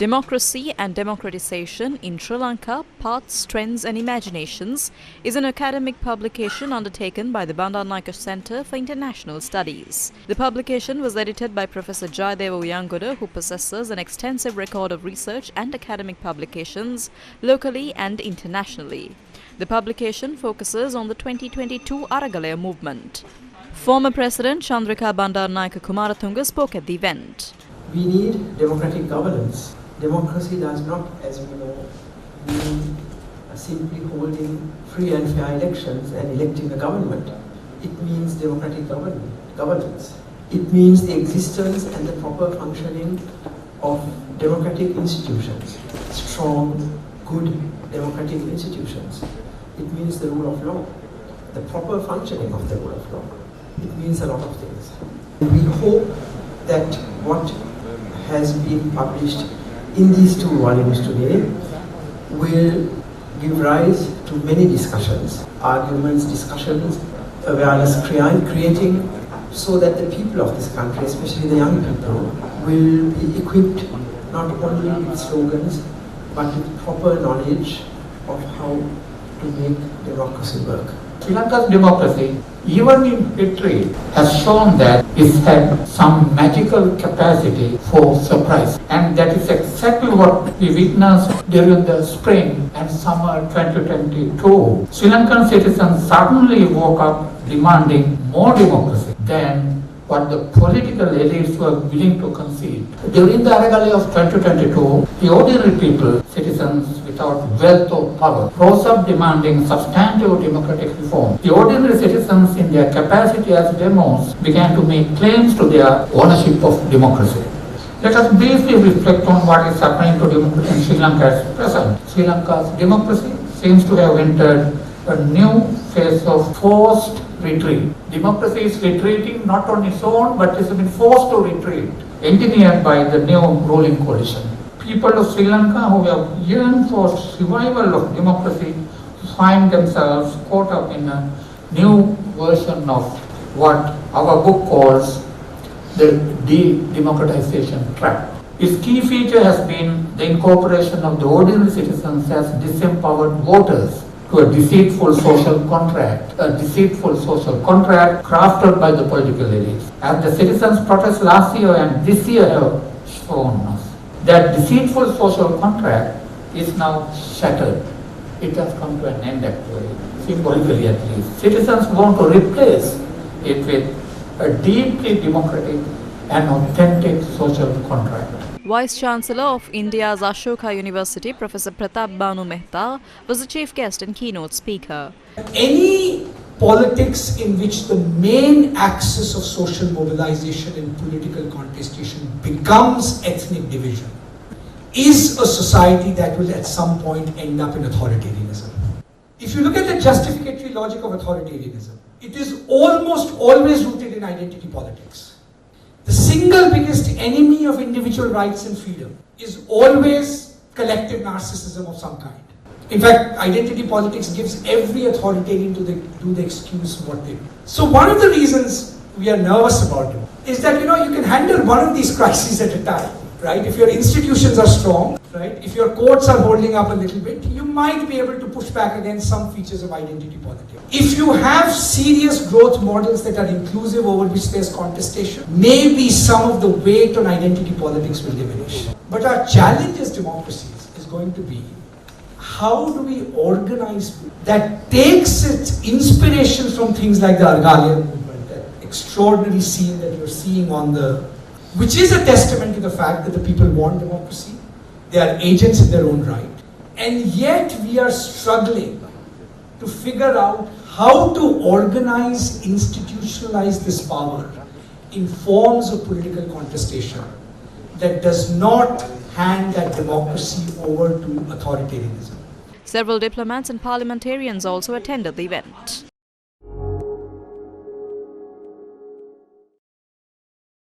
Democracy and Democratization in Sri Lanka, Paths, Trends and Imaginations is an academic publication undertaken by the Bandaranaike Centre for International Studies. The publication was edited by Professor Jayadeva Uyangoda, who possesses an extensive record of research and academic publications locally and internationally. The publication focuses on the 2022 Aragalaya movement. Former President Chandrika Bandaranaike Kumaratunga spoke at the event. We need democratic governance. Democracy does not, as we know, mean simply holding free and fair elections and electing a government. It means democratic governance. It means the existence and the proper functioning of democratic institutions, strong, good democratic institutions. It means the rule of law, the proper functioning of the rule of law. It means a lot of things. We hope that what has been published in these two volumes today will give rise to many discussions, arguments, discussions, awareness creating, so that the people of this country, especially the young people, will be equipped not only with slogans but with proper knowledge of how to make democracy work. Sri Lanka's democracy, even in history, has shown that it had some magical capacity for surprise. And that is exactly what we witnessed during the spring and summer 2022. Sri Lankan citizens suddenly woke up demanding more democracy than what the political elites were willing to concede. During the Aragalaya of 2022, the ordinary people, citizens without wealth or power, rose up demanding substantive democratic reform. The ordinary citizens, in their capacity as demos, began to make claims to their ownership of democracy. Let us briefly reflect on what is happening to democracy in Sri Lanka at present. Sri Lanka's democracy seems to have entered a new phase of forced retreat. Democracy is retreating not on its own, but it has been forced to retreat, engineered by the new ruling coalition. People of Sri Lanka who have yearned for survival of democracy find themselves caught up in a new version of what our book calls the de-democratization trap. Its key feature has been the incorporation of the ordinary citizens as disempowered voters to a deceitful social contract crafted by the political elites. As the citizens' protests last year and this year have shown us, that deceitful social contract is now shattered. It has come to an end, actually, symbolically at least. Citizens want to replace it with a deeply democratic and authentic social contract. Vice-Chancellor of India's Ashoka University, Professor Pratap Banu Mehta, was the chief guest and keynote speaker. Any politics in which the main axis of social mobilization and political contestation becomes ethnic division is a society that will at some point end up in authoritarianism. If you look at the justificatory logic of authoritarianism, it is almost always rooted in identity politics. The single biggest enemy of individual rights and freedom is always collective narcissism of some kind. In fact, identity politics gives every authoritarian to the excuse what they do. So one of the reasons we are nervous about it is that you can handle one of these crises at a time, right? If your institutions are strong, right? If your courts are holding up a little bit, you might be able to push back against some features of identity politics. If you have serious growth models that are inclusive over which there's contestation, maybe some of the weight on identity politics will diminish. But our challenge as democracies is going to be, how do we organize that takes its inspiration from things like the Aragalaya movement, that extraordinary scene that you're seeing which is a testament to the fact that the people want democracy, they are agents in their own right, and yet we are struggling to figure out how to organize, institutionalize this power in forms of political contestation that does not hand that democracy over to authoritarianism. Several diplomats and parliamentarians also attended the event.